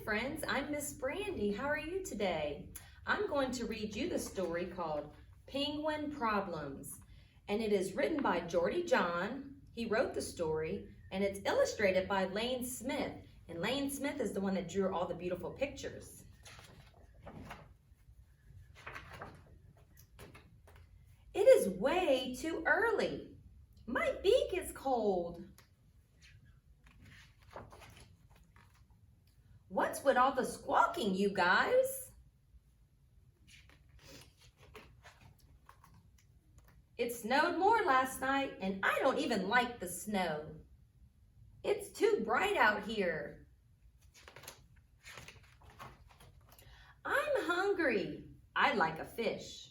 friends, I'm Miss Brandi. How are you today? I'm going to read you the story called Penguin Problems, and it is written by Geordie John. He wrote the story, and it's illustrated by Lane Smith, and Lane Smith is the one that drew all the beautiful pictures. It is way too early. My beak is cold. What's with all the squawking, you guys? It snowed more last night, and I don't even like the snow. It's too bright out here. I'm hungry. I'd like a fish.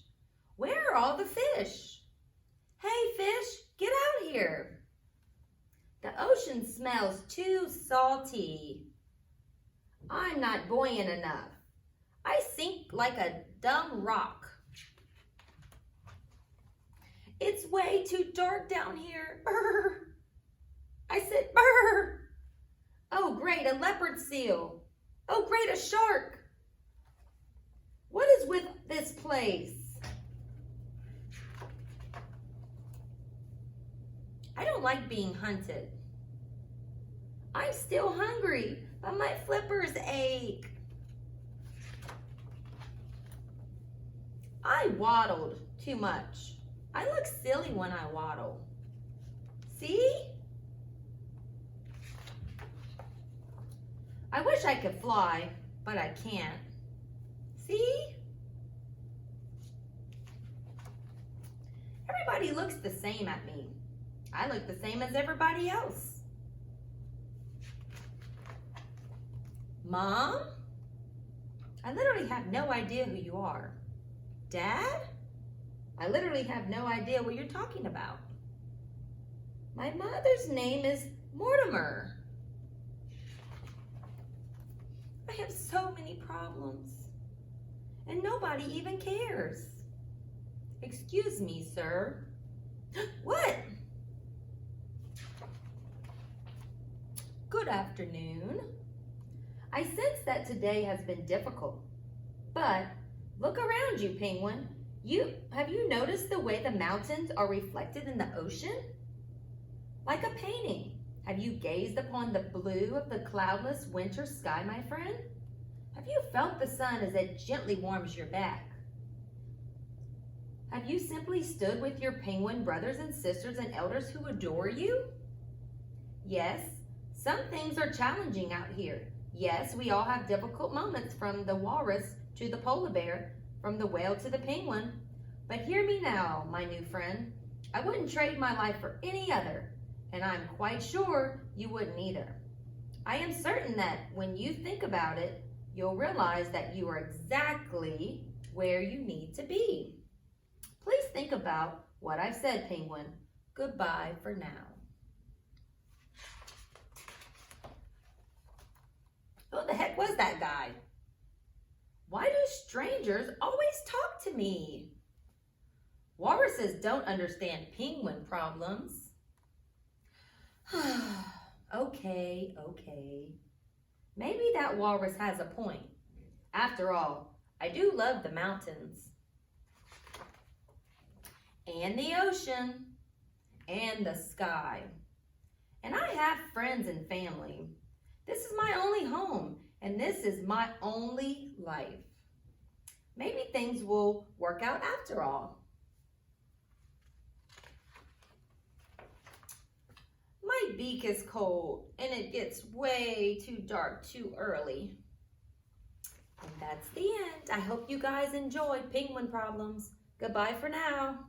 Where are all the fish? Hey, fish, get out here. The ocean smells too salty. I'm not buoyant enough. I sink like a dumb rock. It's way too dark down here. Brr. I said, brr. Oh, great, a leopard seal. Oh, great, a shark. What is with this place? I don't like being hunted. I'm still hungry, but my flippers ache. I waddled too much. I look silly when I waddle. See? I wish I could fly, but I can't. See? Everybody looks the same at me. I look the same as everybody else. Mom? I literally have no idea who you are. Dad? I literally have no idea what you're talking about. My mother's name is Mortimer. I have so many problems, and nobody even cares. Excuse me, sir. What? Good afternoon. I sense that today has been difficult, but look around you, Penguin. Have you noticed the way the mountains are reflected in the ocean? Like a painting. Have you gazed upon the blue of the cloudless winter sky, my friend? Have you felt the sun as it gently warms your back? Have you simply stood with your penguin brothers and sisters and elders who adore you? Yes, some things are challenging out here. Yes, we all have difficult moments, from the walrus to the polar bear, from the whale to the penguin. But hear me now, my new friend. I wouldn't trade my life for any other, and I'm quite sure you wouldn't either. I am certain that when you think about it, you'll realize that you are exactly where you need to be. Please think about what I've said, Penguin. Goodbye for now. Who the heck was that guy? Why do strangers always talk to me? Walruses don't understand penguin problems. Okay. Maybe that walrus has a point. After all, I do love the mountains, and the ocean, and the sky. And I have friends and family. This is my only home, and this is my only life. Maybe things will work out after all. My beak is cold, and it gets way too dark too early. And that's the end. I hope you guys enjoyed Penguin Problems. Goodbye for now.